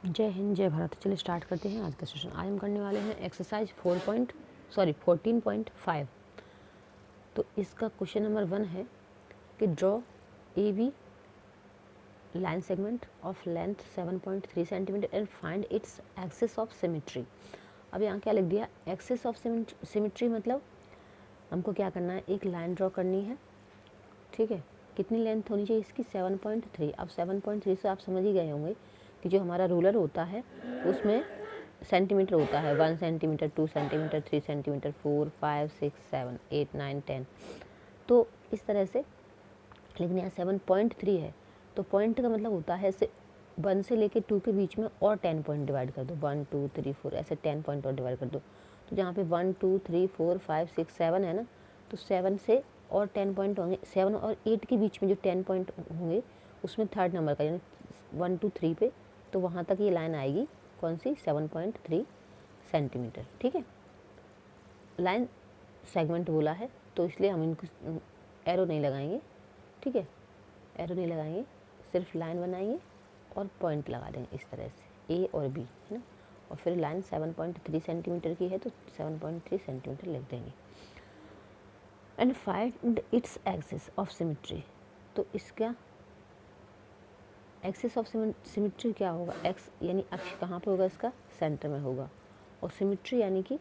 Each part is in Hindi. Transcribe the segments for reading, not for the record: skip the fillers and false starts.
जय हिंद जय भारत। चलिए स्टार्ट करते हैं आज का सेशन। आज हम करने वाले हैं एक्सरसाइज 14.5। तो इसका क्वेश्चन नंबर 1 है कि draw A B line segment of length 7.3 centimetre and find its axis of symmetry. अब यहाँ क्या लिख दिया, एक्सिस ऑफ सिमेट्री मतलब हमको क्या करना है, एक लाइन ड्रॉ करनी है। ठीक है, कितनी लेंथ होनी चाहिए इसकी, 7.3। अब 7.3 से आप समझ ही गए होंगे कि जो हमारा रूलर होता है उसमें सेंटीमीटर होता है, 1 सेंटीमीटर, 2 सेंटीमीटर, 3 सेंटीमीटर, 4, 5, 6, 7, 8, 9, 10। तो इस तरह से, लेकिन यहाँ 7.3 है तो पॉइंट का मतलब होता है से 1 से लेके 2 के बीच में और 10 पॉइंट डिवाइड कर दो, 1 2 3 4 ऐसे 10 पॉइंट और डिवाइड कर दो। तो जहाँ पे 1 2 3 4 5 6 7 है ना, तो 7 से और 10 पॉइंट होंगे, 7 और 8 के बीच में जो 10 पॉइंट होंगे उसमें थर्ड नंबर का यानी 1 2 3 पे, तो वहाँ तक ये लाइन आएगी कौन सी, 7.3 सेंटीमीटर। ठीक है, लाइन सेगमेंट बोला है तो इसलिए हम इनको एरो नहीं लगाएंगे। ठीक है, एरो नहीं लगाएंगे, सिर्फ लाइन बनाएंगे और पॉइंट लगा देंगे इस तरह से, ए और बी, है ना। और फिर लाइन 7.3 सेंटीमीटर की है तो 7.3 सेंटीमीटर लिख देंगे। And find its axis of symmetry. तो इसका एक्सिस ऑफ सिमेट्री क्या होगा, एक्स यानी अक्ष कहाँ पे होगा, इसका सेंटर में होगा। और सिमेट्री यानी कि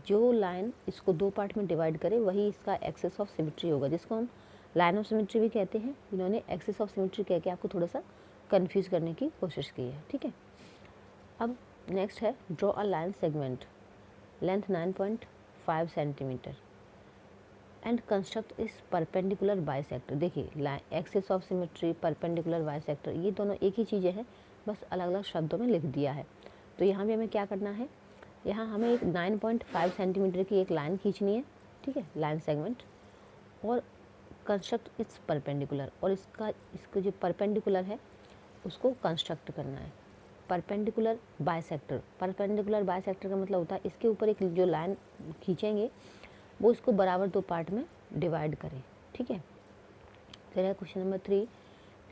जो लाइन इसको दो पार्ट में डिवाइड करे वही इसका एक्सिस ऑफ सिमेट्री होगा, जिसको हम लाइन ऑफ सिमेट्री भी कहते हैं। इन्होंने एक्सिस ऑफ सिमेट्री कह के आपको थोड़ा सा कंफ्यूज करने की कोशिश की है। ठीक है, अब नेक्स्ट है draw a line segment length 9.5 centimetre and construct इस परपेंडिकुलर बाइसेक्टर। देखिए, axis of symmetry, perpendicular bisector, ये दोनों एक ही चीज़ें हैं, बस अलग अलग शब्दों में लिख दिया है। तो यहाँ भी हमें क्या करना है, यहाँ हमें एक 9.5 सेंटीमीटर की एक लाइन खींचनी है। ठीक है, लाइन सेगमेंट, और कंस्ट्रक्ट इट्स परपेंडिकुलर, और इसको जो परपेंडिकुलर है उसको कंस्ट्रक्ट करना है। परपेंडिकुलर बाइसेक्टर का मतलब होता है इसके ऊपर एक जो लाइन खींचेंगे वो इसको बराबर दो पार्ट में डिवाइड करें। ठीक है, फिर है question number 3,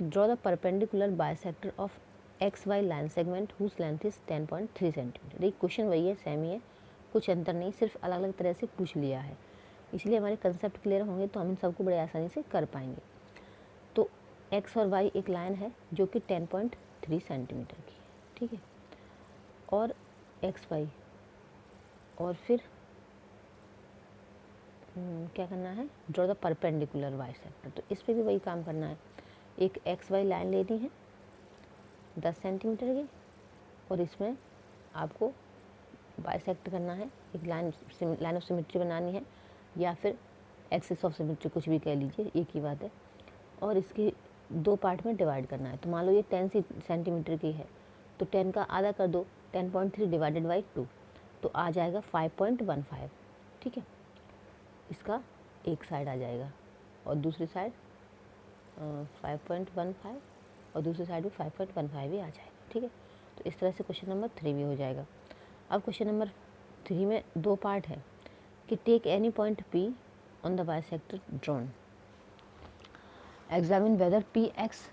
draw the perpendicular bisector of X Y line segment whose length is 10.3 centimetre. देखिए, क्वेश्चन वही है, सेम ही है, कुछ अंतर नहीं, सिर्फ अलग अलग तरह से पूछ लिया है, इसलिए हमारे कंसेप्ट क्लियर होंगे तो हम इन सबको बड़े आसानी से कर पाएंगे। तो एक्स और वाई एक लाइन है जो कि 10.3 सेंटीमीटर की है। ठीक है, और एक्स वाई, और फिर क्या करना है, ड्रॉ द परपेंडिकुलर बाइसेक्टर। तो इस पर भी वही काम करना है, एक एक्स वाई लाइन लेनी है 10 सेंटीमीटर की, और इसमें आपको बाइसेक्ट करना है, एक लाइन ऑफ सिमेट्री बनानी है, या फिर एक्सिस ऑफ सिमेट्री, कुछ भी कह लीजिए, एक ही बात है। और इसकी दो पार्ट में डिवाइड करना है। तो मान लो ये 10 सेंटीमीटर की है तो 10 का आधा कर दो, 10.3 डिवाइडेड बाई 2, तो आ जाएगा 5.15। ठीक है, इसका एक साइड आ जाएगा और दूसरी साइड 5.15, और दूसरी साइड भी 5.15 भी आ जाएगा। ठीक है, तो इस तरह से क्वेश्चन नंबर 3 भी हो जाएगा। अब क्वेश्चन नंबर 3 में दो पार्ट है कि take any point P on the bisector drawn, examine whether Px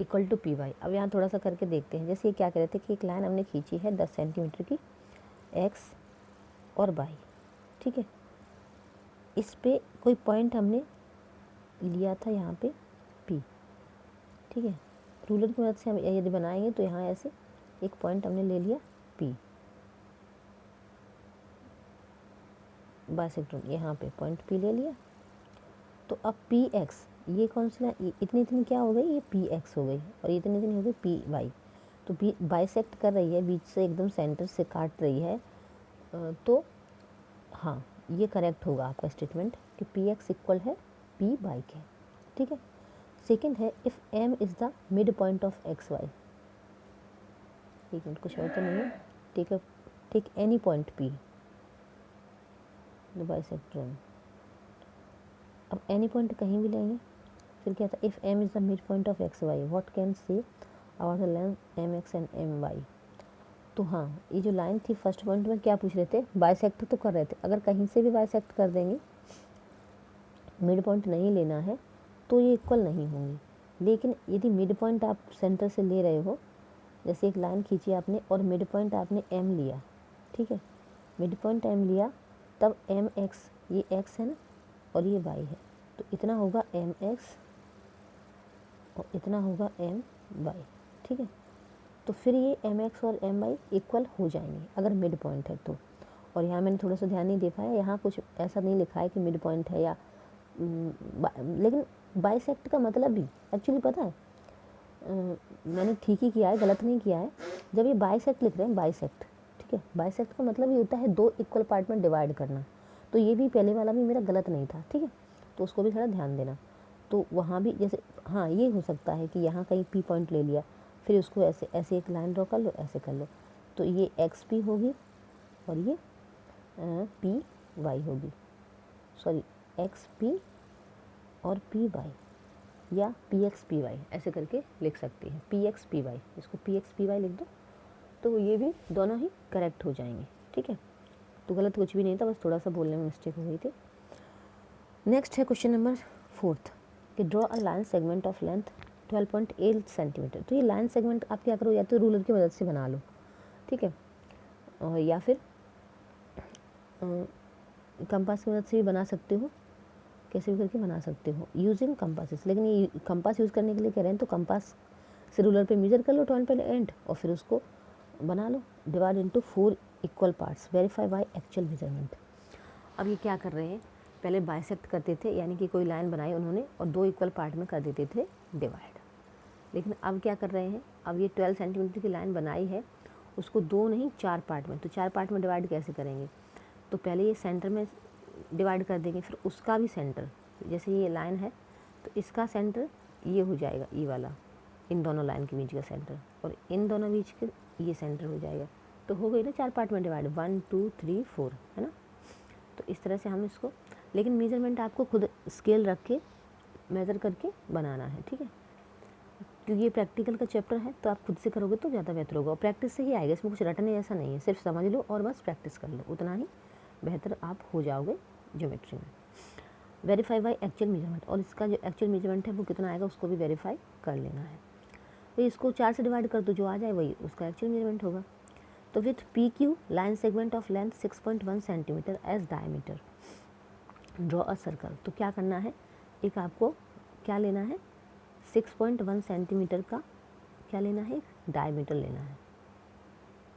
equal to Py। अब यहाँ थोड़ा सा करके देखते हैं। जैसे ये क्या कह रहे थे कि एक लाइन हमने खींची है 10 सेंटीमीटर की, x और y। ठीक है, इस पे कोई पॉइंट हमने लिया था यहाँ पे P। ठीक है, रूलर की मदद से हम यदि बनाएंगे तो यहाँ ऐसे एक पॉइंट हमने ले लिया P, बाइसेक्टर यहाँ पे पॉइंट P ले लिया। तो अब Px, ये कौन सी लाइन, इतनी इतनी क्या हो गई, ये Px हो गई, और ये इतनी इतनी हो गई Py। तो P बाइसेक्ट कर रही है, बीच से एकदम सेंटर से काट रही है। तो हाँ, ये करेक्ट होगा आपका स्टेटमेंट कि Px इक्वल है Py के। ठीक है, सेकेंड है if M is the mid point of X Y. एक मिनट, कुछ और तो नहीं है, take any point P the bisector. अब एनी पॉइंट कहीं भी लेंगे, फिर क्या था, if M is the mid point of X Y what can say about the length MX and MY। तो हाँ, ये जो लाइन थी फर्स्ट पॉइंट में क्या पूछ रहे थे, बाइसेक्ट तो कर रहे थे, अगर कहीं से भी बाइसेक्ट कर देंगे, मिड पॉइंट नहीं लेना है तो ये इक्वल नहीं होंगी। लेकिन यदि मिड पॉइंट आप सेंटर से ले रहे हो जैसे एक लाइन खींची आपने और मिड पॉइंट आपने m लिया, ठीक है, मिड पॉइंट m लिया, तब एम एक्स, ये x है ना और ये y है, तो इतना होगा एम एक्स और इतना होगा एम वाई, ठीक है। तो फिर ये एम एक्स और एम वाई इक्वल हो जाएंगे अगर मिड पॉइंट है तो। और यहाँ मैंने थोड़ा सा ध्यान नहीं दे पाया, यहाँ कुछ ऐसा नहीं लिखा है कि मिड पॉइंट है या लेकिन बाइसेक्ट का मतलब भी एक्चुअली पता है, मैंने ठीक ही किया है, गलत नहीं किया है। जब ये बाइसेक्ट लिख रहे हैं, बाइसेक्ट, ठीक है, बाइसेक्ट का मतलब ये होता है दो इक्वल पार्ट में डिवाइड करना। तो ये भी पहले वाला भी मेरा गलत नहीं था, ठीक है, तो उसको भी थोड़ा ध्यान देना। तो वहाँ भी जैसे हाँ ये हो सकता है कि यहाँ कहीं पी पॉइंट ले लिया, फिर उसको ऐसे ऐसे एक लाइन ड्रॉ कर लो, ऐसे कर लो, तो ये एक्स पी होगी और ये पी वाई होगी, सॉरी एक्स पी और पी वाई, या पी एक्स पी वाई ऐसे करके लिख सकती हैं, पी एक्स पी वाई, इसको पी एक्स पी वाई लिख दो, तो ये भी दोनों ही करेक्ट हो जाएंगे, ठीक है। तो गलत कुछ भी नहीं था, बस थोड़ा सा बोलने में मिस्टेक हो गई थी। नेक्स्ट है क्वेश्चन नंबर 4 कि draw a line segment of length 12.8 centimetre. तो ये लाइन सेगमेंट आप क्या करो, या तो रूलर की मदद से बना लो, ठीक है, या फिर कंपास की मदद से भी बना सकते हो, कैसे भी करके बना सकते हो यूजिंग कंपासेस। लेकिन ये कंपास यूज़ करने के लिए कह रहे हैं तो कंपास से रूलर पे मेजर कर लो 12.8 और फिर उसको बना लो, divide into 4 equal parts, verify by actual measurement. अब ये क्या कर रहे हैं, पहले बाइसेक्ट करते थे, यानी कि कोई लाइन बनाई उन्होंने और 2 इक्वल पार्ट में कर देते थे डिवाइड। लेकिन अब क्या कर रहे हैं, अब ये 12 सेंटीमीटर की लाइन बनाई है, उसको 2 नहीं 4 पार्ट में, तो 4 पार्ट में डिवाइड कैसे करेंगे, तो पहले ये सेंटर में डिवाइड कर देंगे, फिर उसका भी सेंटर, जैसे ये लाइन है तो इसका सेंटर ये हो जाएगा, ये वाला, इन दोनों लाइन के बीच का सेंटर, और इन दोनों बीच के ये सेंटर हो जाएगा, तो हो गई ना 4 पार्ट में डिवाइड, 1 2 3 4, है ना। तो इस तरह से हम इसको, लेकिन मेजरमेंट आपको खुद स्केल रख के मेज़र करके बनाना है, ठीक है, क्योंकि ये प्रैक्टिकल का चैप्टर है तो आप खुद से करोगे तो ज़्यादा बेहतर होगा, और प्रैक्टिस से ही आएगा, इसमें कुछ रटने ऐसा नहीं है, सिर्फ समझ लो और बस प्रैक्टिस कर लो, उतना ही बेहतर आप हो जाओगे ज्योमेट्री में। वेरीफाई बाई एक्चुअल मेजरमेंट, और इसका जो एक्चुअल मेजरमेंट है वो कितना आएगा उसको भी वेरीफाई कर लेना है। तो इसको 4 से डिवाइड कर दो, जो आ जाए वही उसका एक्चुअल मेजरमेंट होगा। तो with P Q line segment of length 6.1 centimetre as diameter draw a circle. तो क्या करना है, एक आपको क्या लेना है, 6.1 सेंटीमीटर का क्या लेना है, एक डायमीटर लेना है,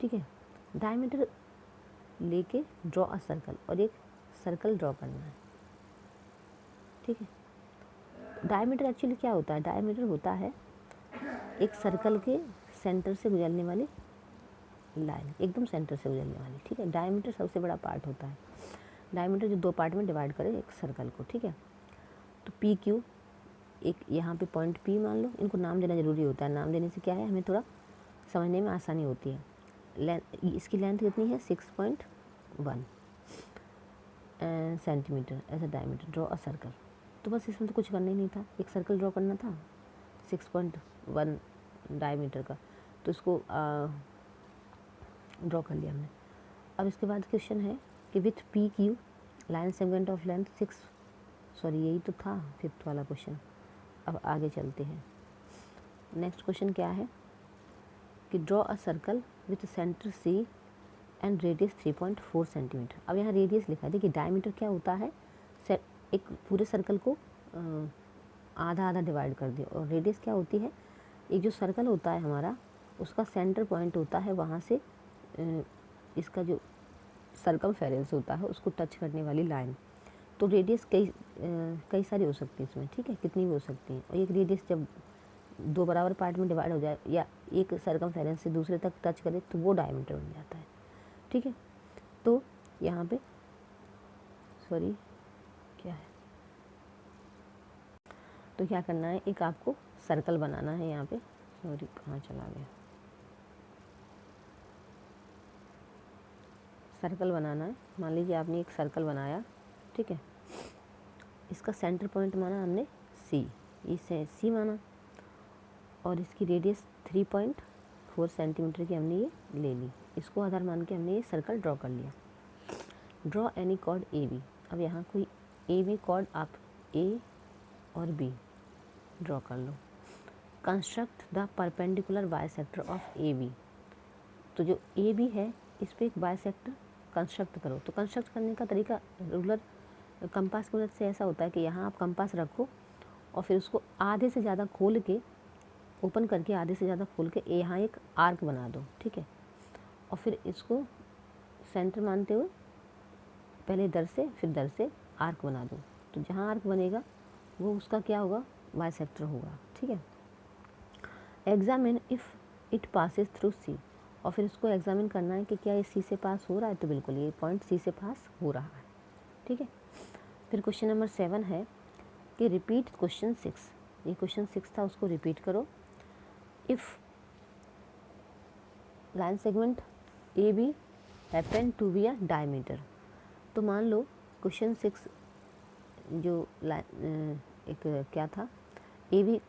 ठीक है, डायमीटर लेके ड्रॉ अ सर्कल, और एक सर्कल ड्रॉ करना है, ठीक है। डायमीटर एक्चुअली क्या होता है, डायमीटर होता है एक सर्कल के सेंटर से गुजरने वाली लाइन, एकदम सेंटर से गुजरने वाली, ठीक है। डायमीटर सबसे बड़ा पार्ट होता है, डायमीटर जो 2 पार्ट में डिवाइड करे एक सर्कल को, ठीक है। तो पी क्यू, एक यहाँ पे पॉइंट पी मान लो, इनको नाम देना ज़रूरी होता है, नाम देने से क्या है हमें थोड़ा समझने में आसानी होती है। इसकी लेंथ कितनी है, 6.1 centimetre as a diameter draw a circle. तो बस इसमें तो कुछ करना ही नहीं था, एक सर्कल ड्रॉ करना था 6.1 डायमीटर का, तो इसको ड्रॉ कर लिया हमने। अब इसके बाद क्वेश्चन है कि with P Q line segment of length 6, sorry यही तो था 5th वाला क्वेश्चन। अब आगे चलते हैं, नेक्स्ट क्वेश्चन क्या है कि draw a circle with centre C and radius 3.4 centimetre. अब यहाँ रेडियस लिखा है, देखिए डायमीटर क्या होता है, एक पूरे सर्कल को आधा आधा डिवाइड कर दिया, और रेडियस क्या होती है, एक जो सर्कल होता है हमारा उसका सेंटर पॉइंट होता है, वहाँ से इसका जो सर्कमफेरेंस होता है उसको टच करने वाली लाइन। तो रेडियस कई सारी हो सकती है इसमें, ठीक है, कितनी भी हो सकती है, और एक रेडियस जब 2 बराबर पार्ट में डिवाइड हो जाए या एक सर्कमफेरेंस से दूसरे तक टच करे तो वो डायमीटर बन जाता है, ठीक है। तो यहाँ पे सॉरी क्या है, तो क्या करना है, एक आपको सर्कल बनाना है, यहाँ पे सॉरी कहाँ चला गया, सर्कल बनाना है। मान लीजिए आपने एक सर्कल बनाया, ठीक है, इसका सेंटर पॉइंट माना हमने सी, इसे सी माना, और इसकी रेडियस 3.4 सेंटीमीटर की हमने ये ले ली, इसको आधार मान के हमने ये सर्कल ड्रॉ कर लिया। Draw any chord A B, अब यहाँ कोई ए बी कॉर्ड आप ए और बी ड्रॉ कर लो। Construct the perpendicular bisector of A B. तो जो ए बी है इस पर एक बाइसेक्टर कंस्ट्रक्ट करो। तो कंस्ट्रक्ट करने का तरीका रूलर कंपास की मदद से ऐसा होता है कि यहाँ आप कंपास रखो और फिर उसको आधे से ज़्यादा खोल के, ओपन करके आधे से ज़्यादा खोल के यहाँ एक आर्क बना दो, ठीक है। और फिर इसको सेंटर मानते हुए पहले इधर से फिर इधर से आर्क बना दो। तो जहाँ आर्क बनेगा वो उसका क्या होगा, बाइसेक्टर होगा, ठीक है। Examine if it passes through C. और फिर इसको एग्जामिन करना है कि क्या ये सी से पास हो रहा है। तो बिल्कुल ये पॉइंट सी से पास हो रहा है, ठीक है। फिर क्वेश्चन नंबर 7 है कि रिपीट क्वेश्चन 6। ये क्वेश्चन 6 था, उसको रिपीट करो। If line segment A B happen to be a diameter. तो मान लो क्वेश्चन 6 जो एक क्या था, ए बी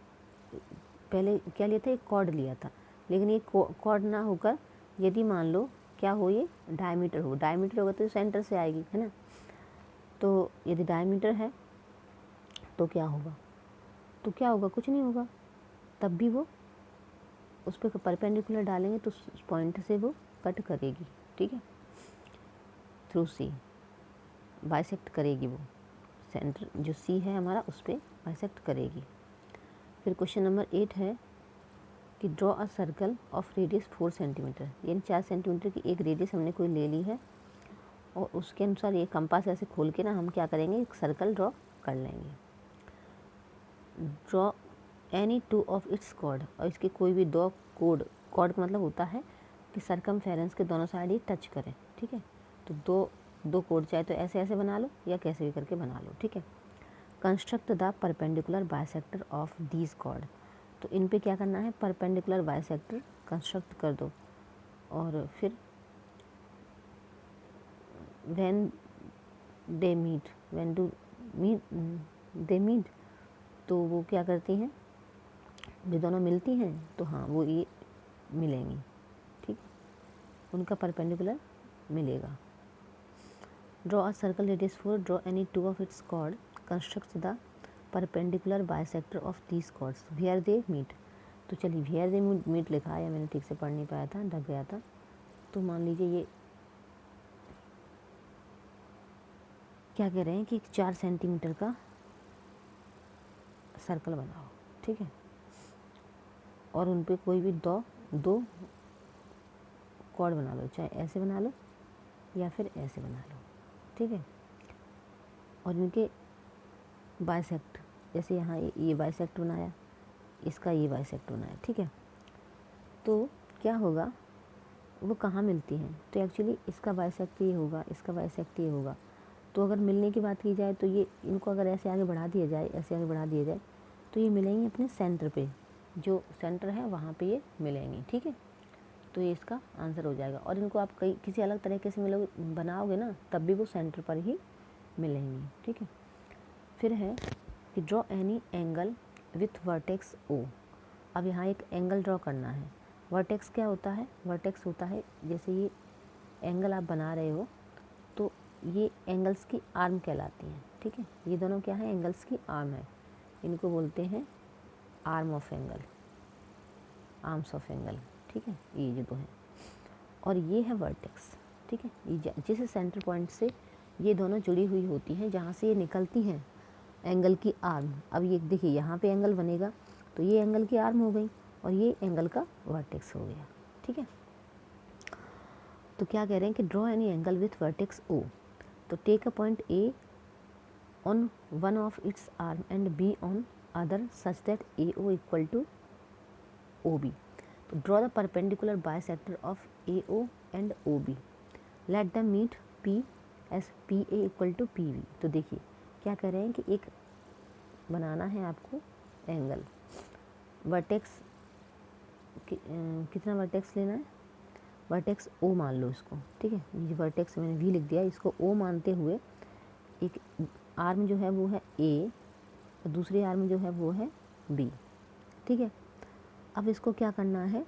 पहले क्या लिया था, एक कॉर्ड लिया था, लेकिन ये कॉर्ड ना होकर यदि मान लो क्या हो, ये डायमीटर हो। डायमीटर होगा तो सेंटर से आएगी, है ना। तो यदि डायमीटर है तो क्या होगा, तो क्या होगा, कुछ नहीं होगा। तब भी वो उस पर परपेंडिकुलर डालेंगे तो उस पॉइंट से वो कट करेगी, ठीक है, थ्रू सी बाइसेक्ट करेगी। वो सेंटर जो सी है हमारा उस पर बाइसेक्ट करेगी। फिर क्वेश्चन नंबर 8 है कि draw a circle of radius 4 centimetre. यानी 4 सेंटीमीटर की एक रेडियस हमने कोई ले ली है और उसके अनुसार ये कंपास ऐसे खोल के ना हम क्या करेंगे, एक सर्कल ड्रॉ कर लेंगे। Draw any two of its chord. और इसके कोई भी दो कॉर्ड का मतलब होता है कि सरकमफेरेंस के दोनों साइड ही टच करें, ठीक है। तो दो कॉर्ड चाहे तो ऐसे ऐसे बना लो या कैसे भी करके बना लो, ठीक है। Construct the perpendicular bisector of these chord. तो इन पे क्या करना है, परपेंडिकुलर बाइसेक्टर कंस्ट्रक्ट कर दो। और फिर when they meet, when do meet they meet, तो वो क्या करती हैं, जो दोनों मिलती हैं तो हाँ वो ये मिलेंगी, ठीक, उनका परपेंडिकुलर मिलेगा। Draw a circle radius 4, draw any two of its chord, construct the perpendicular bisector of these chords where they meet. तो चलिए वेयर दे मीट लिखा है, या मैंने ठीक से पढ़ नहीं पाया था, ढक गया था। तो मान लीजिए ये क्या कह रहे हैं कि 4 सेंटीमीटर का सर्कल बनाओ, ठीक है, और उन पे कोई भी दो कॉर्ड बना लो, चाहे ऐसे बना लो या फिर ऐसे बना लो, ठीक है। और इनके बाइसेक्ट, जैसे यहाँ ये बाइसेक्ट बनाया, इसका ये बाइसेक्ट बनाया, ठीक है। तो क्या होगा, वो कहाँ मिलती हैं, तो एक्चुअली इसका बाइसेक्ट ये होगा, इसका बाइसेक्ट ये होगा। तो अगर मिलने की बात की जाए तो ये इनको अगर ऐसे आगे बढ़ा दिया जाए, ऐसे आगे बढ़ा दिया जाए तो ये मिलेंगे अपने सेंटर पे, जो सेंटर है वहाँ पे ये मिलेंगी, ठीक है। तो ये इसका आंसर हो जाएगा। और इनको आप किसी अलग तरीके से मिलोगे बनाओगे ना, तब भी वो सेंटर पर ही मिलेंगी, ठीक है। फिर है कि draw any angle with vertex O. अब यहाँ एक एंगल ड्रॉ करना है। वर्टेक्स क्या होता है, वर्टेक्स होता है जैसे ये एंगल आप बना रहे हो तो ये एंगल्स की आर्म कहलाती हैं, ठीक है। ये दोनों क्या है, एंगल्स की आर्म है, इनको बोलते हैं arm of angle, arms of angle, ठीक है, ये जो दो हैं। और ये है वर्टेक्स, ठीक है, ये जिस सेंटर पॉइंट से ये दोनों जुड़ी हुई होती हैं, जहाँ से ये निकलती हैं एंगल की आर्म। अब ये देखिए यहाँ पे एंगल बनेगा तो ये एंगल की आर्म हो गई और ये एंगल का वर्टेक्स हो गया, ठीक है। तो क्या कह रहे हैं कि draw any angle with vertex O. तो take a point A on one of its arm and B on other such that A O equal to O B. तो draw the perpendicular bisector of A O and O B, let the meet P S P A equal to P V. तो देखिए क्या कह रहे हैं कि एक बनाना है आपको एंगल, वर्टेक्स कितना वर्टेक्स लेना है, वर्टेक्स ओ मान लो इसको, ठीक है। ये वर्टेक्स मैंने वी लिख दिया, इसको ओ मानते हुए एक आर्म जो है वो है ए और दूसरी आर्म जो है वो है बी, ठीक है। अब इसको क्या करना है,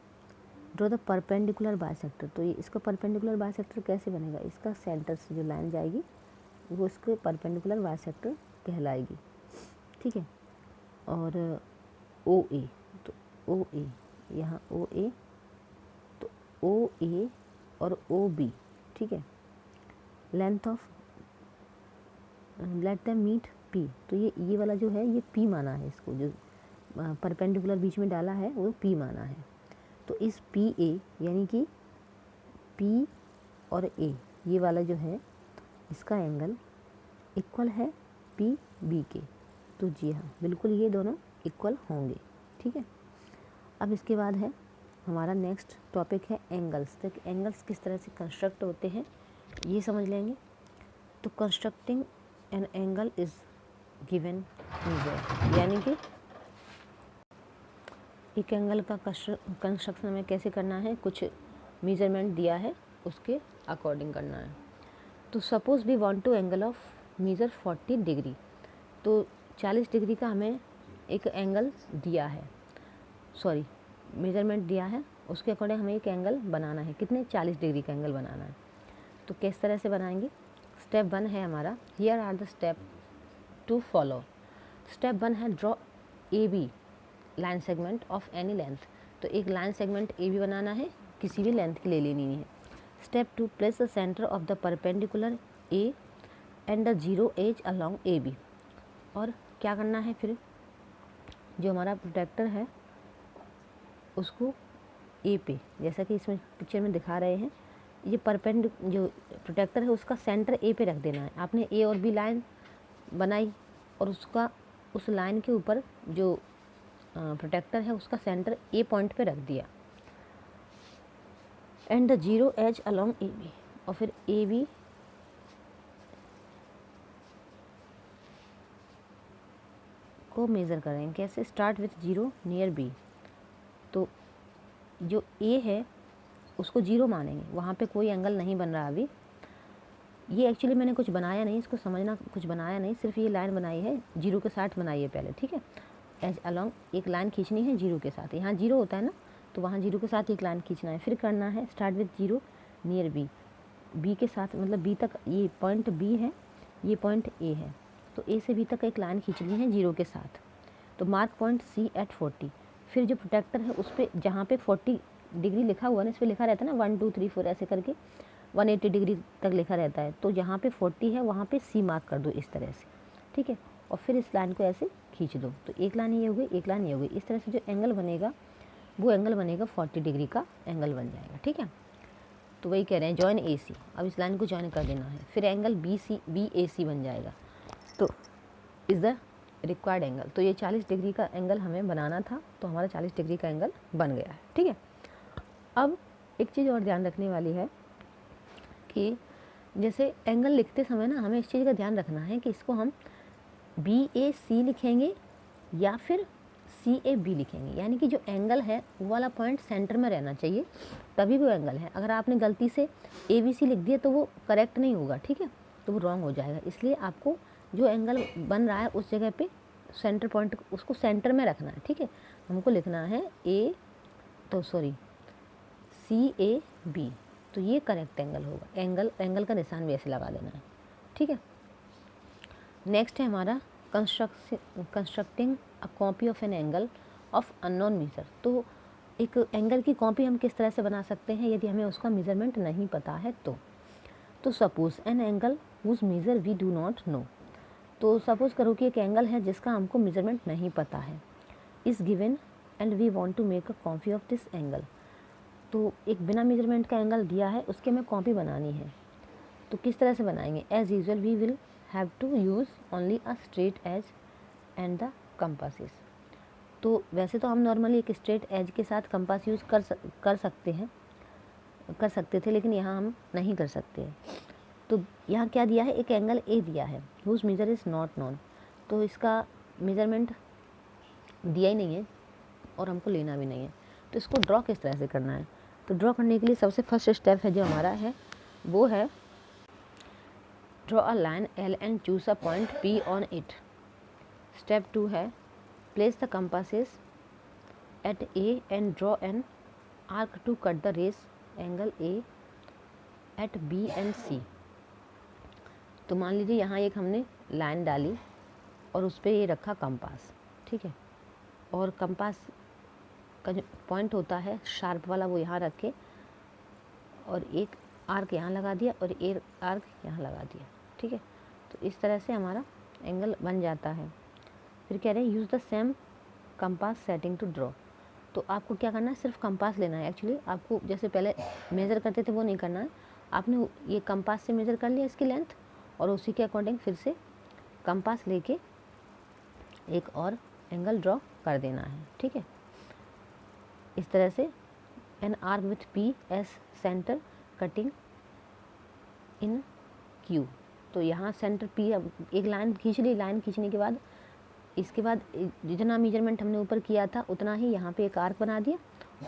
ड्रॉ द परपेंडिकुलर बाइसेक्टर। तो ये इसका परपेंडिकुलर बाइसेक्टर कैसे बनेगा, इसका सेंटर से जो लाइन जाएगी वो इसके परपेंडिकुलर बाइसेक्टर कहलाएगी, ठीक है। और ओ ए, तो ओ ए, यहाँ ओ ए, तो ओ ए और ओ बी, ठीक है, length of let them meet P, तो ये वाला जो है ये पी माना है, इसको जो परपेंडिकुलर बीच में डाला है वो पी माना है। तो इस पी ए यानी कि पी और ए ये वाला जो है इसका एंगल इक्वल है पी बी के। तो जी हाँ, बिल्कुल ये दोनों इक्वल होंगे, ठीक है। अब इसके बाद है हमारा नेक्स्ट टॉपिक है एंगल्स। तो एंगल्स किस तरह से कंस्ट्रक्ट होते हैं ये समझ लेंगे। तो constructing an angle is given measure, यानी कि एक एंगल का कंस्ट्रक्शन हमें कैसे करना है, कुछ मेजरमेंट दिया है उसके अकॉर्डिंग करना है। तो suppose we want to angle of measure 40 degree, तो 40 डिग्री का हमें एक एंगल दिया है, सॉरी मेजरमेंट दिया है, उसके अकॉर्डिंग हमें एक एंगल बनाना है। कितने? 40 डिग्री का एंगल बनाना है। तो किस तरह से बनाएंगे? स्टेप 1 है हमारा, here are the step to follow. Step 1 है draw A B line segment of any length. तो एक लाइन सेगमेंट ए बी बनाना है, किसी भी लेंथ की ले लेनी है। Step 2 place the centre of the perpendicular A and the zero edge along A B. और क्या करना है फिर, जो हमारा प्रोटेक्टर है उसको ए पे, जैसा कि इसमें पिक्चर में दिखा रहे हैं, ये जो प्रोटेक्टर है उसका सेंटर ए पे रख देना है। आपने ए और बी लाइन बनाई और उसका उस लाइन के ऊपर जो प्रोटेक्टर है उसका सेंटर ए पॉइंट पे रख दिया। And the zero edge along A B, और फिर ए बी को मेज़र करेंगे। कैसे? Start with zero near B. तो जो ए है उसको जीरो मानेंगे, वहाँ पे कोई एंगल नहीं बन रहा अभी। ये एक्चुअली मैंने कुछ बनाया नहीं, इसको समझना, कुछ बनाया नहीं, सिर्फ ये लाइन बनाई है, जीरो के साथ बनाई है पहले, ठीक है। एज अलॉन्ग एक लाइन खींचनी है जीरो के साथ, यहाँ जीरो होता है ना, तो वहाँ जीरो के साथ एक लाइन खींचना है। फिर करना है start with zero near B, B के साथ, मतलब बी तक, ये पॉइंट बी है, ये पॉइंट ए है, तो ए से बी तक एक लाइन खींचनी है जीरो के साथ। तो मार्क पॉइंट सी एट 40। फिर जो प्रोटेक्टर है उस पर, जहाँ पे 40 डिग्री लिखा हुआ है ना, इस पर लिखा रहता है ना 1 2 3 4 ऐसे करके 180 डिग्री तक लिखा रहता है, तो जहाँ पे 40 है वहाँ पे सी मार्क कर दो इस तरह से, ठीक है। और फिर इस लाइन को ऐसे खींच दो, तो एक लाइन ये हो गई, एक लाइन ये हो गई। इस तरह से जो एंगल बनेगा वो एंगल बनेगा 40 डिग्री का एंगल बन जाएगा, ठीक है। तो वही कह रहे हैं जॉइन ए सी, अब इस लाइन को जॉइन कर देना है, फिर एंगल बी ए सी बन जाएगा। तो इज़ द रिक्वायर्ड एंगल। तो ये 40 डिग्री का एंगल हमें बनाना था, तो हमारा 40 डिग्री का एंगल बन गया है, ठीक है। अब एक चीज़ और ध्यान रखने वाली है कि जैसे एंगल लिखते समय ना हमें इस चीज़ का ध्यान रखना है कि इसको हम बी ए सी लिखेंगे या फिर सी ए बी लिखेंगे, यानी कि जो एंगल है वो वाला पॉइंट सेंटर में रहना चाहिए, तभी वो एंगल है। अगर आपने गलती से ए बी सी लिख दिया तो वो करेक्ट नहीं होगा, ठीक है, तो वो रॉन्ग हो जाएगा। इसलिए आपको जो एंगल बन रहा है उस जगह पे सेंटर पॉइंट उसको सेंटर में रखना है, ठीक है। हमको लिखना है सी ए बी, तो ये करेक्ट एंगल होगा। एंगल का निशान भी ऐसे लगा देना है, ठीक है। नेक्स्ट है हमारा constructing a copy of an angle of unknown measure. तो एक एंगल की कॉपी हम किस तरह से बना सकते हैं यदि हमें उसका मेजरमेंट नहीं पता है तो suppose an angle whose measure we do not know. तो सपोज़ करो कि एक एंगल है जिसका हमको मेजरमेंट नहीं पता है, is given and we want to make a copy of this angle. तो एक बिना मेजरमेंट का एंगल दिया है, उसकी हमें कॉपी बनानी है। तो किस तरह से बनाएंगे? As usual we will have to use only a straight edge and the compasses. तो वैसे तो हम नॉर्मली एक स्ट्रेट एज के साथ कंपास यूज़ कर सकते थे, लेकिन यहाँ हम नहीं कर सकते हैं। तो यहाँ क्या दिया है? एक एंगल ए दिया है, whose measure is not known. तो इसका मेजरमेंट दिया ही नहीं है और हमको लेना भी नहीं है, तो इसको ड्रॉ किस तरह से करना है? तो ड्रॉ करने के लिए सबसे फर्स्ट स्टेप है जो हमारा है वो है draw a line L and choose a point P on it. Step 2 है place the compasses at A and draw an arc to cut the rays angle A at B and C. तो मान लीजिए यहाँ एक हमने लाइन डाली और उस पर ये रखा कंपास, ठीक है, और कंपास का जो पॉइंट होता है शार्प वाला वो यहाँ रखे और एक आर्क यहाँ लगा दिया और एक आर्क यहाँ लगा दिया, ठीक है। तो इस तरह से हमारा एंगल बन जाता है। फिर कह रहे हैं use the same compass setting to draw. तो आपको क्या करना है, सिर्फ कंपास लेना है। एक्चुअली आपको जैसे पहले मेज़र करते थे वो नहीं करना है, आपने ये कंपास से मेज़र कर लिया इसकी लेंथ और उसी के अकॉर्डिंग फिर से कंपास लेके एक और एंगल ड्रॉ कर देना है, ठीक है। इस तरह से an arc with P S centre cutting in Q. तो यहाँ सेंटर पी, अब एक लाइन खींच ली, लाइन खींचने के बाद इसके बाद जितना मेजरमेंट हमने ऊपर किया था उतना ही यहाँ पे एक आर्क बना दिया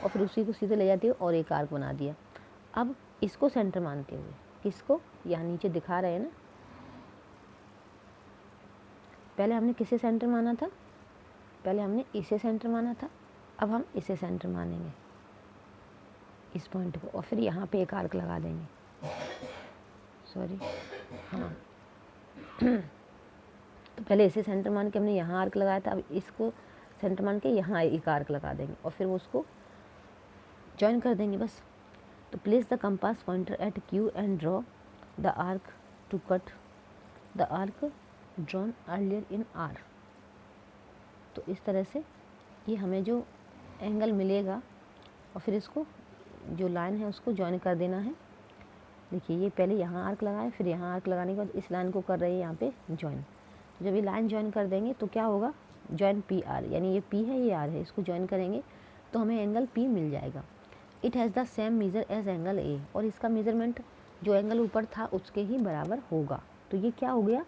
और फिर उसी को सीधे ले जाते हुए और एक आर्क बना दिया। अब इसको सेंटर मानते हुए, किसको, यहाँ नीचे दिखा रहे हैं ना, पहले हमने किसे सेंटर माना था, पहले हमने इसे सेंटर माना था, अब हम इसे सेंटर मानेंगे इस पॉइंट को और फिर यहाँ पे एक आर्क लगा देंगे, सॉरी हाँ तो पहले इसे सेंटर मान के हमने यहाँ आर्क लगाया था, अब इसको सेंटर मान के यहाँ एक आर्क लगा देंगे और फिर वो उसको जॉइन कर देंगे बस। तो place the compass pointer at Q and draw the arc to cut the arc drawn earlier in R. तो इस तरह से ये हमें जो एंगल मिलेगा और फिर इसको जो लाइन है उसको जॉइन कर देना है। देखिए ये पहले यहाँ आर्क लगाए, फिर यहाँ आर्क लगाने के बाद इस लाइन को कर रहे हैं यहाँ पे जॉइन। जब ये लाइन जॉइन कर देंगे तो क्या होगा, जॉइन पी आर, यानी ये पी है ये आर है, इसको जॉइन करेंगे तो हमें एंगल पी मिल जाएगा। It has the same measure as angle A, और इसका मेजरमेंट जो एंगल ऊपर था उसके ही बराबर होगा। तो ये क्या हो गया,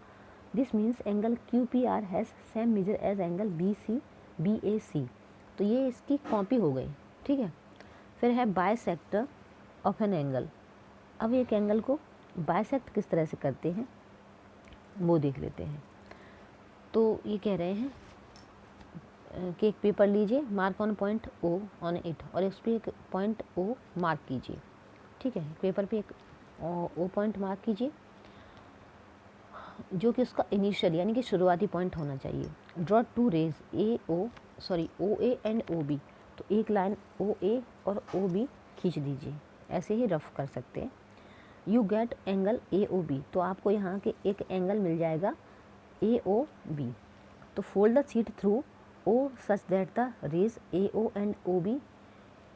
this means angle Q P R has same measure as angle B C B A C. तो ये इसकी कॉपी हो गई, ठीक है। फिर है बाइसेक्टर ऑफ एन एंगल। अब एक एंगल को बाइसेक्ट किस तरह से करते हैं वो देख लेते हैं। तो ये कह रहे हैं कि एक पेपर लीजिए, mark on point O on it, और इस पर एक पॉइंट ओ मार्क कीजिए, ठीक है। पेपर पे एक ओ पॉइंट मार्क कीजिए जो कि उसका इनिशियल यानी कि शुरुआती पॉइंट होना चाहिए। Draw two rays O A and O B. तो एक लाइन ओ ए और ओ बी खींच दीजिए, ऐसे ही रफ कर सकते हैं। You get angle A O B. तो आपको यहाँ के एक एंगल मिल जाएगा ए ओ बी। तो fold the sheet through O such that the rays A O and O B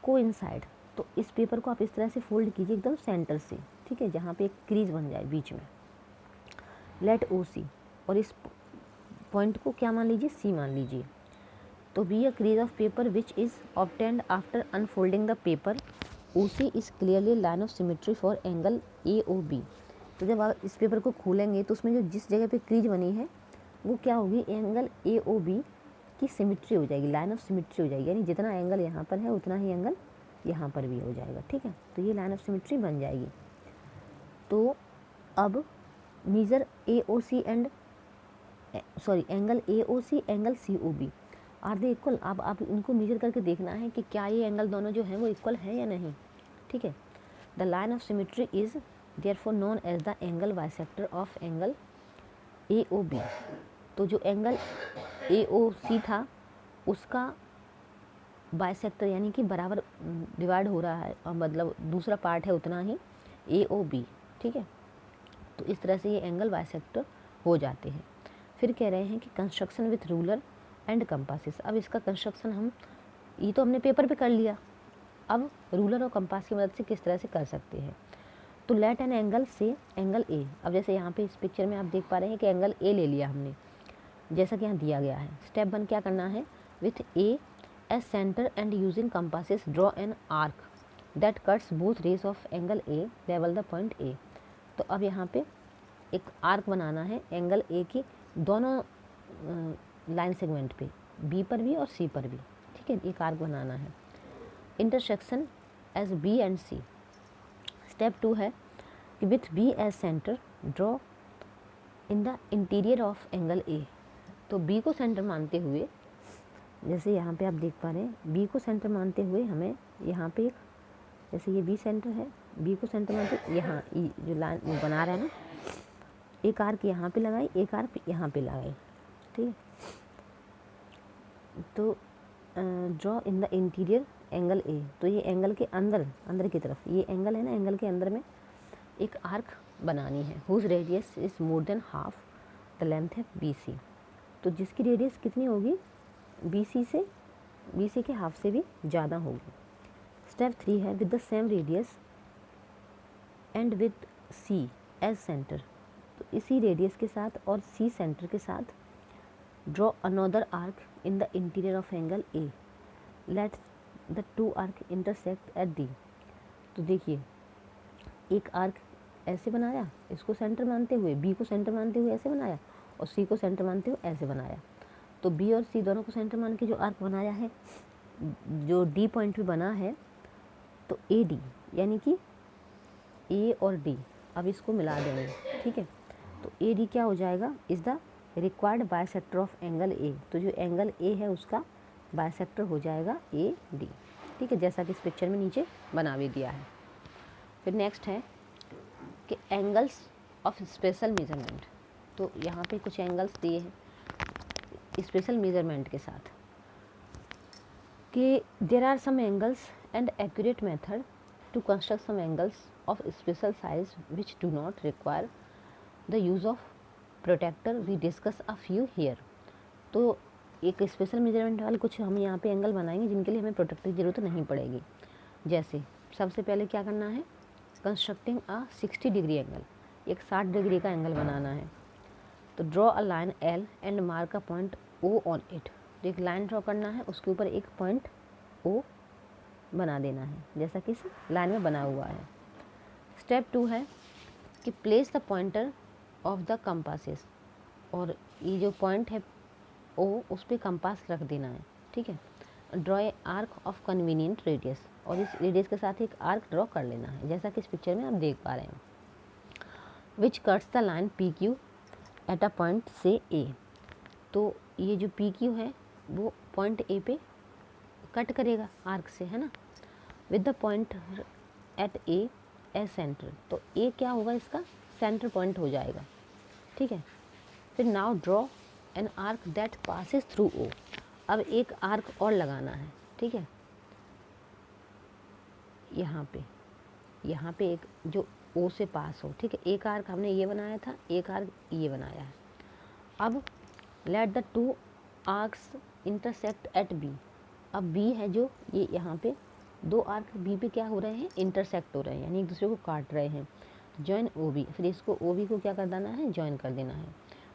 coincide. तो इस पेपर को आप इस तरह से फोल्ड कीजिए एकदम सेंटर से, ठीक है, जहाँ पे एक क्रीज बन जाए बीच में। लेट ओ सी, और इस पॉइंट को क्या मान लीजिए, सी मान लीजिए। तो be a crease of paper which is obtained after unfolding the paper. O C is clearly line of symmetry for angle A O B. तो जब आप इस पेपर को खोलेंगे तो उसमें जो जिस जगह पे क्रीज बनी है वो क्या होगी, एंगल ए ओ बी की सिमेट्री हो जाएगी, लाइन ऑफ सिमेट्री हो जाएगी, यानी जितना एंगल यहाँ पर है उतना ही एंगल यहाँ पर भी हो जाएगा, ठीक है। तो ये लाइन ऑफ सिमेट्री बन जाएगी। तो अब measure A O C and angle A O C angle C O B are they equal. अब आप इनको मेजर करके देखना है कि क्या ये एंगल दोनों जो हैं वो इक्वल है या नहीं, ठीक है। The line of symmetry is therefore known as the angle bisector of angle A O B. तो जो एंगल ए ओ सी था उसका बाइसेक्टर यानी कि बराबर डिवाइड हो रहा है, मतलब दूसरा पार्ट है उतना ही ए ओ बी, ठीक है। तो इस तरह से ये एंगल बाइसेक्टर हो जाते हैं। फिर कह रहे हैं कि construction with ruler and compasses. अब इसका कंस्ट्रक्शन ये तो हमने पेपर पे कर लिया, अब रूलर और कंपास की मदद से किस तरह से कर सकते हैं। तो लेट एन एंगल से एंगल ए। अब जैसे यहाँ पे इस पिक्चर में आप देख पा रहे हैं कि एंगल ए ले लिया हमने, जैसा कि यहाँ दिया गया है। स्टेप 1 क्या करना है, with A as centre and using compasses draw an arc that cuts both rays of angle A लेवल द पॉइंट ए। तो अब यहाँ पे एक आर्क बनाना है एंगल ए की दोनों लाइन सेगमेंट पे, बी पर भी और सी पर भी, ठीक है। एक आर्क बनाना है। Intersection as B and C. Step 2 है कि with B as centre draw in the interior of angle A. तो बी को सेंटर मानते हुए, जैसे यहाँ पे आप देख पा रहे हैं, बी को सेंटर मानते हुए हमें यहाँ पे एक, जैसे ये बी सेंटर है, बी को सेंटर मानते यहाँ जो लाइन बना रहा है ना, एक आर्क यहाँ पे लगाई, एक आर्क यहाँ पे लगाई, ठीक है। तो draw in the interior angle A, तो ये एंगल के अंदर की तरफ, ये एंगल है ना, एंगल के अंदर में एक आर्क बनानी है, whose radius is more than half the length है बी सी, तो जिसकी रेडियस कितनी होगी, बी सी के हाफ से भी ज़्यादा होगी। स्टेप 3 है with the same radius and with C as centre, तो इसी रेडियस के साथ और सी सेंटर के साथ draw another arc in the interior of angle A, late the to arc intersect at D, तो देखिए एक आर्क ऐसे बनाया, इसको सेंटर मानते हुए, बी को सेंटर मानते हुए ऐसे बनाया, और सी को सेंटर मानते हुए ऐसे बनाया, तो बी और सी दोनों को सेंटर मान के जो आर्क बनाया है, जो डी पॉइंट पे बना है, तो ए डी यानी कि ए और डी, अब इसको मिला देंगे, ठीक है, तो ए डी क्या हो जाएगा, is the required bisector of angle A, तो जो एंगल ए है उसका बायसेक्टर हो जाएगा ए डी, ठीक है, जैसा कि इस पिक्चर में नीचे बना भी दिया है। फिर नेक्स्ट है कि एंगल्स ऑफ स्पेशल मेजरमेंट, तो यहाँ पे कुछ एंगल्स दिए हैं स्पेशल मेजरमेंट के साथ, कि there are some angles and accurate method to construct some angles of special size which do not require the use of protractor, we discuss a few here, तो एक स्पेशल मेजरमेंट वाले कुछ हम यहाँ पे एंगल बनाएंगे जिनके लिए हमें प्रोटेक्टर की ज़रूरत नहीं पड़ेगी। जैसे सबसे पहले क्या करना है, कंस्ट्रक्टिंग अ 60 डिग्री एंगल, एक 60 डिग्री का एंगल बनाना है, तो draw a line L and mark a point O on it, तो एक लाइन ड्रॉ करना है, उसके ऊपर एक पॉइंट ओ बना देना है, जैसा कि इस लाइन में बना हुआ है। स्टेप 2 है कि place the pointer of the compasses, और ये जो पॉइंट है ओ, उस पर कंपास रख देना है, ठीक है। Draw A arc of convenient radius, और इस रेडियस के साथ एक आर्क ड्रॉ कर लेना है, जैसा कि इस पिक्चर में आप देख पा रहे हैं, विच cuts the line P Q at a point से ए, तो ये जो पी क्यू है वो पॉइंट ए पे कट करेगा आर्क से, है ना, with the point at A as centre, तो ए क्या होगा, इसका सेंटर पॉइंट हो जाएगा, ठीक है। फिर now draw an arc that passes through O, अब एक आर्क और लगाना है, ठीक है, यहाँ पे एक जो ओ से पास हो, ठीक है, एक आर्क हमने ये बनाया था, एक आर्क ये बनाया है। अब let the two arcs intersect at B, अब बी है जो ये यहाँ पे दो आर्क बी पे क्या हो रहे हैं, इंटरसेक्ट हो रहे हैं, यानी एक दूसरे को काट रहे हैं, जॉइन ओ बी, फिर इसको ओ बी को क्या कर देना है, जॉइन कर देना है,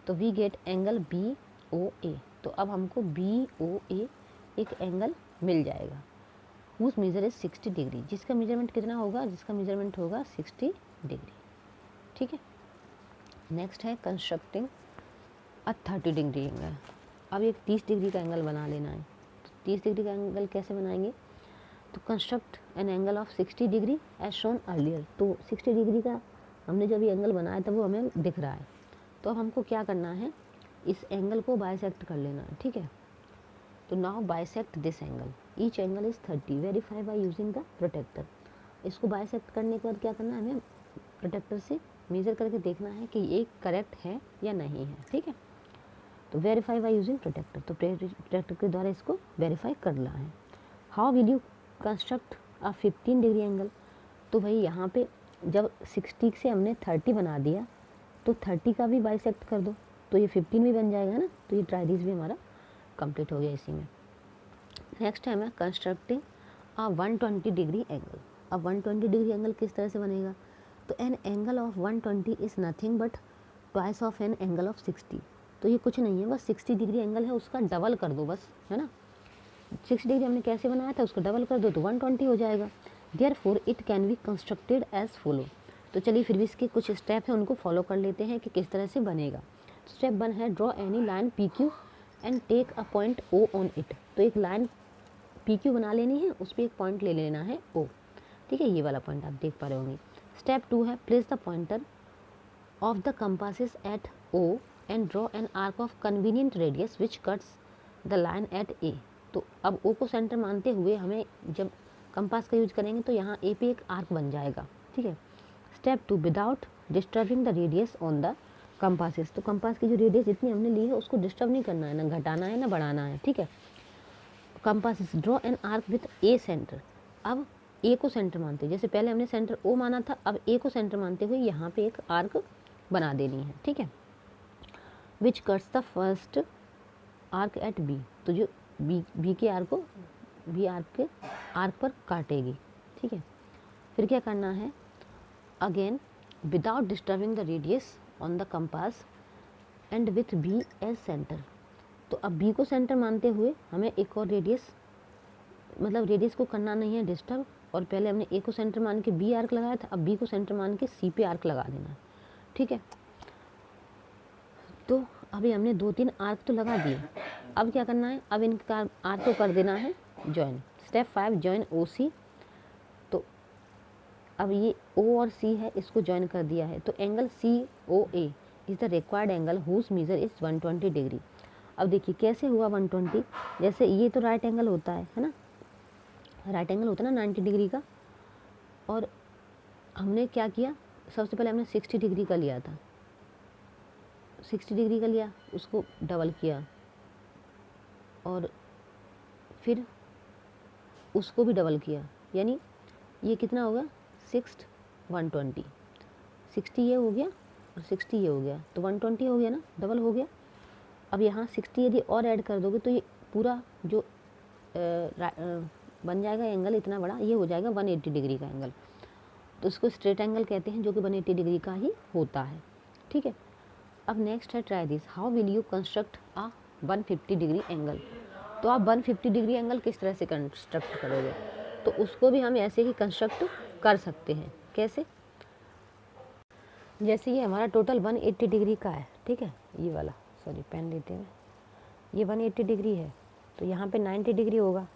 तो we get angle B O A, तो अब हमको बी ओ ए एक एंगल मिल जाएगा, हुज मेजर इज 60 डिग्री, जिसका मेजरमेंट कितना होगा, जिसका मेजरमेंट होगा 60 डिग्री, ठीक है। नेक्स्ट है कंस्ट्रक्टिंग अ 30 डिग्री एंगल, अब एक 30 डिग्री का एंगल बना लेना है, तो 30 डिग्री का एंगल कैसे बनाएंगे, तो construct an angle of 60 degree as shown earlier, तो 60 डिग्री का हमने जब ये एंगल बनाया था वो हमें दिख रहा है, तो अब हमको क्या करना है, इस एंगल को बाइसेक्ट कर लेना है, ठीक है, तो now bisect this angle, each angle is 30, verify by using the protractor, इसको बाइसेक्ट करने के बाद क्या करना है, हमें प्रोटेक्टर से मेज़र करके देखना है कि ये करेक्ट है या नहीं है, ठीक है, तो वेरीफाई बाय यूजिंग प्रोटेक्टर, तो प्रोटेक्टर के द्वारा इसको वेरीफाई करना है। How will you construct a 15 degree angle, तो भाई यहाँ पे जब 60 से हमने 30 बना दिया, तो 30 का भी बाइसेक्ट कर दो, तो ये 15 भी बन जाएगा ना, तो ये ट्राइडिस भी हमारा कंप्लीट हो गया इसी में। नेक्स्ट है मैं कंस्ट्रक्टिंग अ 120 डिग्री एंगल, अब 120 डिग्री एंगल किस तरह से बनेगा, तो N angle of 120 is nothing but twice of an angle of 60, तो ये कुछ नहीं है, बस 60 डिग्री एंगल है उसका डबल कर दो बस, है ना, 60 डिग्री हमने कैसे बनाया था, उसको डबल कर दो तो 120 हो जाएगा, therefore it can be constructed as follow, तो चलिए फिर भी इसके कुछ स्टेप हैं उनको फॉलो कर लेते हैं कि किस तरह से बनेगा। स्टेप 1 है draw any line P Q and take a point O on it, तो एक लाइन पी क्यू बना लेनी है, उस पर एक पॉइंट ले लेना है ओ, ठीक है, ये वाला पॉइंट आप देख पा रहे होंगे। स्टेप 2 है place the pointer of the compasses at O and draw an arc of convenient radius which cuts the line at A, तो अब ओ को सेंटर मानते हुए हमें जब कंपास का यूज करेंगे तो यहाँ ए पे एक आर्क बन जाएगा, ठीक है। Step 2 without disturbing the radius on the compasses, तो कंपास की जो रेडियस जितनी हमने ली है उसको डिस्टर्ब नहीं करना है, ना घटाना है ना बढ़ाना है, ठीक है। Compass draw an arc with A centre. अब ए को सेंटर मानते, जैसे पहले हमने सेंटर ओ माना था, अब ए को सेंटर मानते हुए यहाँ पे एक आर्क बना देनी है, ठीक है। Which cuts the first arc at B, तो जो बी के आर्क को बी आर्क पर काटेगी, ठीक है। फिर क्या करना है, again without disturbing the radius on the compass and with B as centre. तो अब बी को सेंटर मानते हुए हमें एक और रेडियस, मतलब रेडियस को करना नहीं है डिस्टर्ब, और पहले हमने ए को सेंटर मान के बी आर्क लगाया था, अब बी को सेंटर मान के सी पे आर्क लगा देना है, ठीक है। तो अभी हमने 2-3 आर्क तो लगा दिए, अब क्या करना है, अब इनका आर्क को कर देना है जॉइन। स्टेप 5 जॉइन ओ सी। तो अब ये ओ और सी है, इसको जॉइन कर दिया है, तो angle C O A is the required angle whose measure is 120 degree. अब देखिए कैसे हुआ 120, जैसे ये तो राइट एंगल होता है ना, राइट एंगल होता है ना 90 डिग्री का, और हमने क्या किया, सबसे पहले हमने 60 डिग्री का लिया था, 60 डिग्री का लिया, उसको डबल किया, और फिर उसको भी डबल किया, यानी ये कितना होगा 6 120, 60 ये हो गया और 60 ये हो गया, तो 120 हो गया ना, डबल हो गया। अब यहाँ 60 यदि और ऐड कर दोगे तो ये पूरा जो बन जाएगा एंगल इतना बड़ा, ये हो जाएगा 180 डिग्री का एंगल। तो इसको स्ट्रेट एंगल कहते हैं, जो कि 180 डिग्री का ही होता है, ठीक है। अब नेक्स्ट है try this, how will you construct a 150 degree angle. तो आप 150 डिग्री एंगल किस तरह से कंस्ट्रक्ट करोगे, तो उसको भी हम ऐसे ही कंस्ट्रक्ट कर सकते हैं। कैसे, जैसे ये हमारा टोटल 180 डिग्री का है, ठीक है, ये वाला, सॉरी पेन लेते हैं, ये 180 डिग्री है, तो यहाँ पे 90 डिग्री होगा,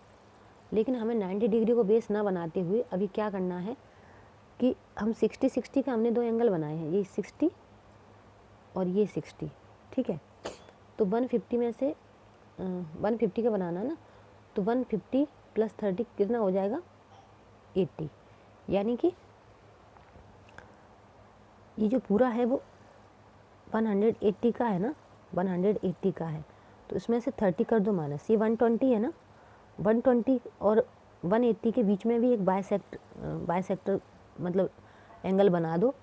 लेकिन हमें 90 डिग्री को बेस ना बनाते हुए अभी क्या करना है कि हम 60 का हमने 2 एंगल बनाए हैं, ये 60 और ये 60, ठीक है। तो 150 में से 150 का बनाना है ना, तो 150 + 30 कितना हो जाएगा 80, यानी कि ये जो पूरा है वो 180 का है ना, 180 का है, तो इसमें से 30 कर दो माइनस, ये 120 है ना, 120 और 180 के बीच में भी एक बाइसेक्टर मतलब एंगल बना दो।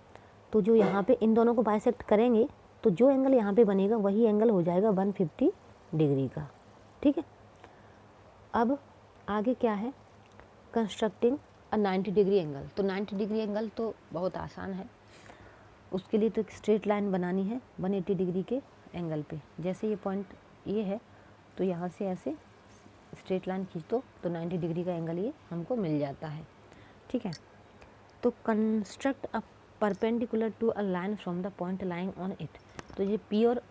तो जो यहाँ पे इन दोनों को बाइसेक्ट करेंगे तो जो एंगल यहाँ पे बनेगा वही एंगल हो जाएगा 150 डिग्री का, ठीक है। अब आगे क्या है, कंस्ट्रक्टिंग अ 90 डिग्री एंगल। तो 90 डिग्री एंगल तो बहुत आसान है, उसके लिए तो एक स्ट्रेट लाइन बनानी है 180 डिग्री के एंगल पे। जैसे ये पॉइंट ये है, तो यहाँ से ऐसे स्ट्रेट लाइन खींच दो तो 90 डिग्री का एंगल ये हमको मिल जाता है, ठीक है। तो construct a perpendicular to a line from the point lying on it. तो ये पी और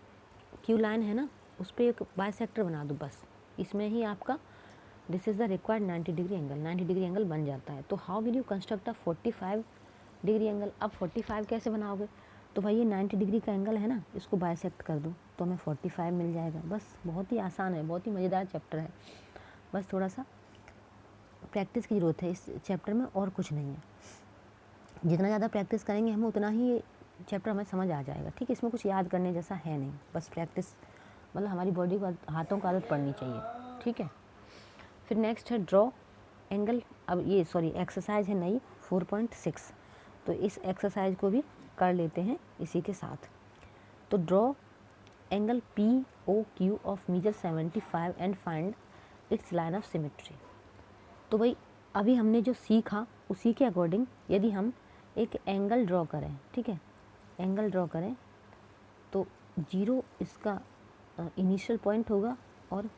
क्यू लाइन है ना, उस पर एक बाइसेक्टर बना दो बस, इसमें ही आपका this is the required 90 degree angle, 90 degree angle बन जाता है। तो how will you construct a 45 degree angle. अब 45 कैसे बनाओगे, तो भाई ये 90 डिग्री का एंगल है ना, इसको बाइसेक्ट कर दो तो हमें 45 मिल जाएगा। बस बहुत ही आसान है, बहुत ही मज़ेदार चैप्टर है, बस थोड़ा सा प्रैक्टिस की ज़रूरत है इस चैप्टर में, और कुछ नहीं है। जितना ज़्यादा प्रैक्टिस करेंगे हम उतना ही ये चैप्टर हमें समझ आ जाएगा, ठीक है। इसमें कुछ याद करने जैसा है नहीं, बस प्रैक्टिस, मतलब हमारी बॉडी को हाथों को आदत पड़नी चाहिए, ठीक है। फिर नेक्स्ट है ड्रॉ एंगल। अब ये एक्सरसाइज है नई 4.6, तो इस एक्सरसाइज को भी कर लेते हैं इसी के साथ। तो draw angle P O Q of measure 75 and find its line of symmetry. तो भाई अभी हमने जो सीखा उसी के अकॉर्डिंग यदि हम एक एंगल ड्रॉ करें, ठीक है, एंगल ड्रॉ करें तो 0 इसका इनिशियल पॉइंट होगा और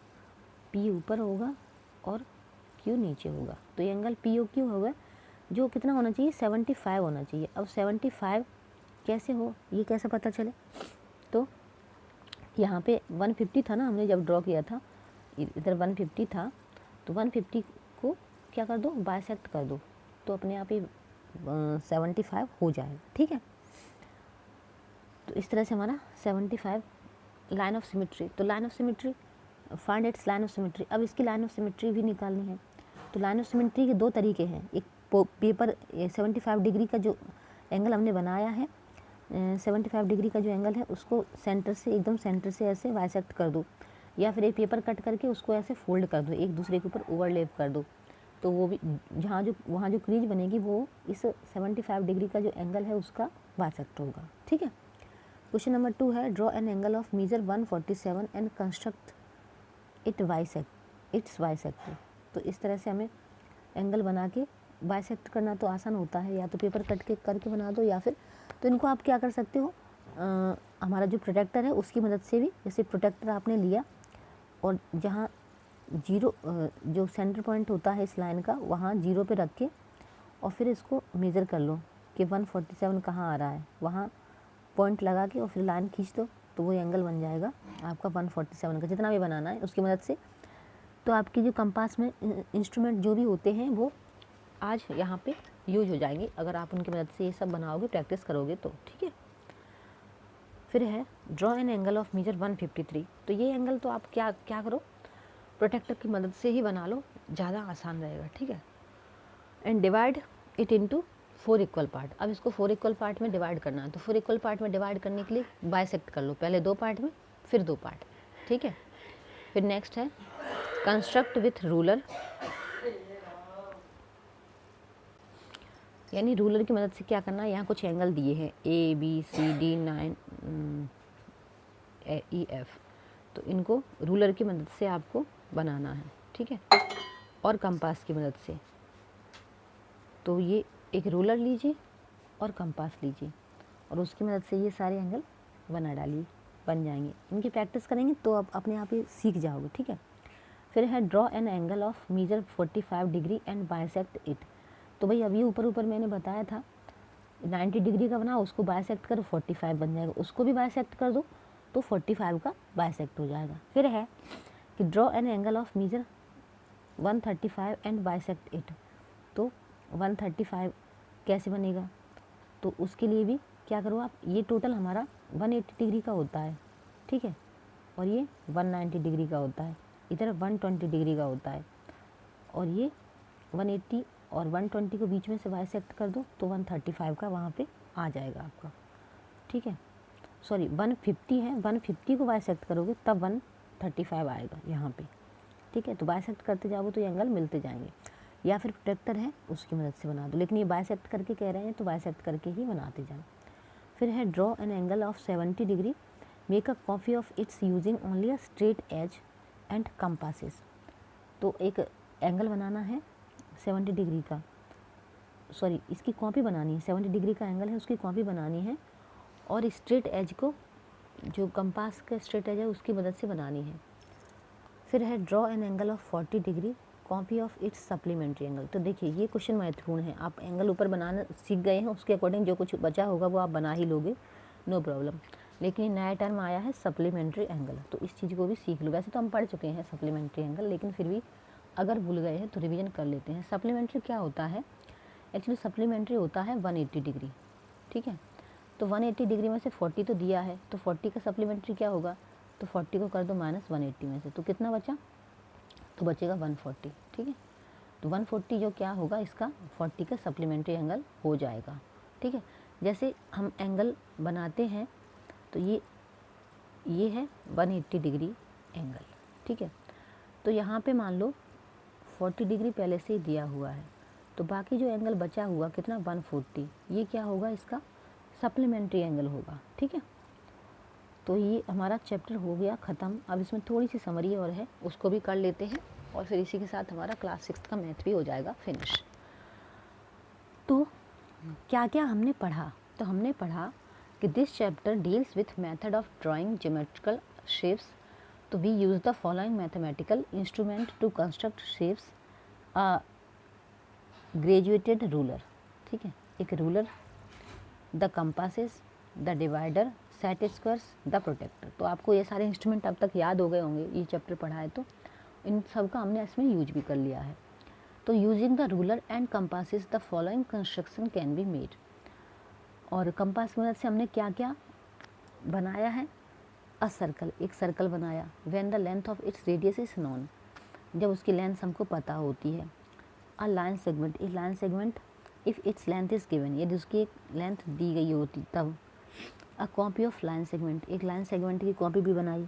P ऊपर होगा और Q नीचे होगा। तो ये एंगल पी ओ क्यू होगा जो कितना होना चाहिए 75 होना चाहिए। अब 75 कैसे हो, ये कैसे पता चले, तो यहाँ पे 150 था ना, हमने जब ड्रॉ किया था इधर 150 था, तो 150 को क्या कर दो बाइसेक्ट कर दो, तो अपने आप ही 75 हो जाएगा, ठीक है। तो इस तरह से हमारा 75 लाइन ऑफ सिमेट्री। तो line of symmetry find its line of symmetry. अब इसकी लाइन ऑफ सिमेट्री भी निकालनी है। तो लाइन ऑफ सिमेट्री के 2 तरीके हैं, एक पेपर 75 डिग्री का जो एंगल हमने बनाया है, 75 डिग्री का जो एंगल है उसको सेंटर से एकदम सेंटर से ऐसे बाइसेक्ट कर दो, या फिर एक पेपर कट करके उसको ऐसे फोल्ड कर दो, एक दूसरे के ऊपर ओवरलेप कर दो, तो वो भी वहाँ जो क्रीज बनेगी वो इस 75 डिग्री का जो एंगल है उसका बाइसेक्ट होगा। ठीक है। क्वेश्चन नंबर 2 है, draw an angle of measure 147 and construct its bisect. तो इस तरह से हमें एंगल बना के बाइसेक्ट करना तो आसान होता है, या तो पेपर कट के करके बना दो, या फिर तो इनको आप क्या कर सकते हो, हमारा जो प्रोटेक्टर है उसकी मदद से भी, जैसे प्रोटेक्टर आपने लिया और जहाँ जीरो जो सेंटर पॉइंट होता है इस लाइन का वहाँ जीरो पे रख के और फिर इसको मेज़र कर लो कि 147 कहाँ आ रहा है, वहाँ पॉइंट लगा के और फिर लाइन खींच दो, तो वो एंगल बन जाएगा आपका 147 का, जितना भी बनाना है उसकी मदद से। तो आपकी जो कंपास में इंस्ट्रूमेंट जो भी होते हैं वो आज यहाँ पे यूज हो जाएंगे अगर आप उनकी मदद से ये सब बनाओगे, प्रैक्टिस करोगे तो। ठीक है। फिर है, draw an angle of measure 153। तो ये एंगल तो आप क्या करो, प्रोटेक्टर की मदद से ही बना लो, ज़्यादा आसान रहेगा। ठीक है। And divide it into 4 equal part. अब इसको 4 इक्वल पार्ट में डिवाइड करना है, तो 4 इक्वल पार्ट में डिवाइड करने के लिए बाइसेक्ट कर लो, पहले 2 पार्ट में फिर 2 पार्ट। ठीक है। फिर नेक्स्ट है, कंस्ट्रक्ट विथ रूलर, यानी रूलर की मदद से क्या करना है, यहाँ कुछ एंगल दिए हैं ABCD 9 EF, तो इनको रूलर की मदद से आपको बनाना है। ठीक है। और कंपास की मदद से, तो ये एक रूलर लीजिए और कंपास लीजिए और उसकी मदद से ये सारे एंगल बना डालिए, बन जाएंगे। इनकी प्रैक्टिस करेंगे तो आप अपने आप ही सीख जाओगे। ठीक है। फिर है, draw an angle of measure 45 degree and bisect it. तो भाई अभी ऊपर मैंने बताया था 90 डिग्री का बना, उसको बाइसेक्ट करो 45 बन जाएगा, उसको भी बाइसेक्ट कर दो तो 45 का बाइसेक्ट हो जाएगा। फिर है कि draw an angle of measure 135 and bisect it. तो 135 कैसे बनेगा, तो उसके लिए भी क्या करो आप, ये टोटल हमारा 180 डिग्री का होता है। ठीक है। और ये 190 डिग्री का होता है, इधर 120 डिग्री का होता है, और ये 180 और 120 को बीच में से बाइसेक्ट कर दो तो 135 का वहाँ पे आ जाएगा आपका। ठीक है। सॉरी 150 है, 150 को बाइसेक्ट करोगे तब 135 आएगा यहाँ पे। ठीक है। तो बाइसेक्ट करते जाओगे तो ये एंगल मिलते जाएंगे, या फिर प्रोटेक्टर है उसकी मदद से बना दो, लेकिन ये बाइसेक्ट करके कह रहे हैं तो बाइसेक्ट करके ही बनाते जाओ। फिर है, draw an angle of 70 degree, make a copy of its using only a straight edge and compasses. तो एक एंगल बनाना है 70 डिग्री का, सॉरी इसकी कॉपी बनानी है, 70 डिग्री का एंगल है उसकी कॉपी बनानी है, और स्ट्रेट एज को जो कंपास का स्ट्रेट एज है उसकी मदद से बनानी है। फिर है, draw an angle of 40 degree, copy of it's supplementary angle. तो देखिए ये क्वेश्चन महत्वपूर्ण है, आप एंगल ऊपर बनाना सीख गए हैं, उसके अकॉर्डिंग जो कुछ बचा होगा वो आप बना ही लोगे, नो प्रॉब्लम। लेकिन नया टर्म आया है सप्लीमेंट्री एंगल, तो इस चीज़ को भी सीख लो। वैसे तो हम पढ़ चुके हैं सप्लीमेंट्री एंगल, लेकिन फिर भी अगर भूल गए हैं तो रिवीजन कर लेते हैं। सप्लीमेंट्री क्या होता है, एक्चुअली सप्लीमेंट्री होता है 180 डिग्री। ठीक है। तो 180 डिग्री में से 40 तो दिया है, तो 40 का सप्लीमेंट्री क्या होगा, तो 40 को कर दो माइनस 180 में से, तो कितना बचा, तो बचेगा 140। ठीक है। तो 140 जो क्या होगा इसका 40 का सप्लीमेंट्री एंगल हो जाएगा। ठीक है। जैसे हम एंगल बनाते हैं तो ये है 180 डिग्री एंगल। ठीक है। तो यहाँ पे मान लो 40 डिग्री पहले से ही दिया हुआ है, तो बाकी जो एंगल बचा हुआ कितना 140, ये क्या होगा इसका सप्लीमेंट्री एंगल होगा। ठीक है। तो ये हमारा चैप्टर हो गया ख़त्म। अब इसमें थोड़ी सी समरी और है, उसको भी कर लेते हैं, और फिर इसी के साथ हमारा क्लास 6 का मैथ भी हो जाएगा फिनिश। तो क्या क्या हमने पढ़ा, तो हमने पढ़ा कि this chapter deals with method of drawing geometrical shapes. तो we use the following mathematical instrument to construct shapes, a graduated ruler. ठीक है। एक ruler, the compasses, the divider, set squares, the protractor. तो आपको ये सारे इंस्ट्रूमेंट अब तक याद हो गए होंगे, ये चैप्टर पढ़ा है तो इन सब का हमने इसमें यूज भी कर लिया है। तो using the ruler and compasses the following construction can be made. और कंपास की मदद से हमने क्या क्या बनाया है, अ सर्कल, एक सर्कल बनाया, when the length of its radius is known, जब उसकी लेंथ हमको पता होती है। अ लाइन सेगमेंट, एक line segment if its length is given, यदि उसकी एक लेंथ दी गई होती तब। अ कॉपी ऑफ लाइन सेगमेंट, एक लाइन सेगमेंट की कॉपी भी बनाई।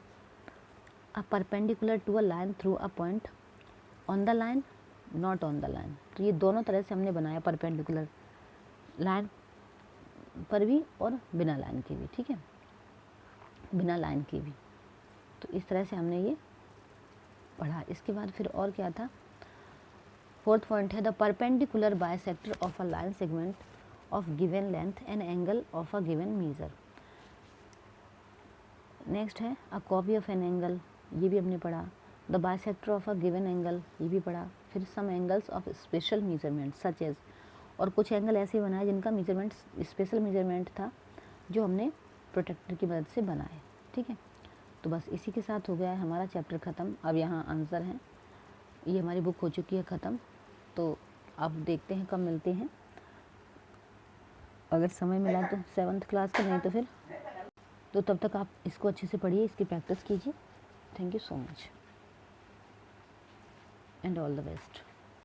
A perpendicular to a line through a point on the line not on the line. तो ये दोनों तरह से हमने बनाया, परपेंडिकुलर लाइन पर भी और बिना लाइन के भी, ठीक है, बिना लाइन के भी। तो इस तरह से हमने ये पढ़ा। इसके बाद फिर और क्या था, फोर्थ पॉइंट है the perpendicular bisector of a line segment of given length and angle of a given measure. Next है a copy of an angle, ये भी हमने पढ़ा। The bisector of a given angle, ये भी पढ़ा। फिर some angles of special measurement such as, और कुछ एंगल ऐसे बनाए जिनका मेजरमेंट स्पेशल मेजरमेंट था जो हमने प्रोटेक्टर की मदद से बनाए, ठीक है। तो बस इसी के साथ हो गया है हमारा चैप्टर ख़त्म। अब यहाँ आंसर हैं, ये हमारी बुक हो चुकी है ख़त्म। तो अब देखते हैं कब मिलते हैं, अगर समय मिला तो 7th क्लास का, नहीं तो फिर तो तब तक आप इसको अच्छे से पढ़िए, इसकी प्रैक्टिस कीजिए। Thank you so much and all the best.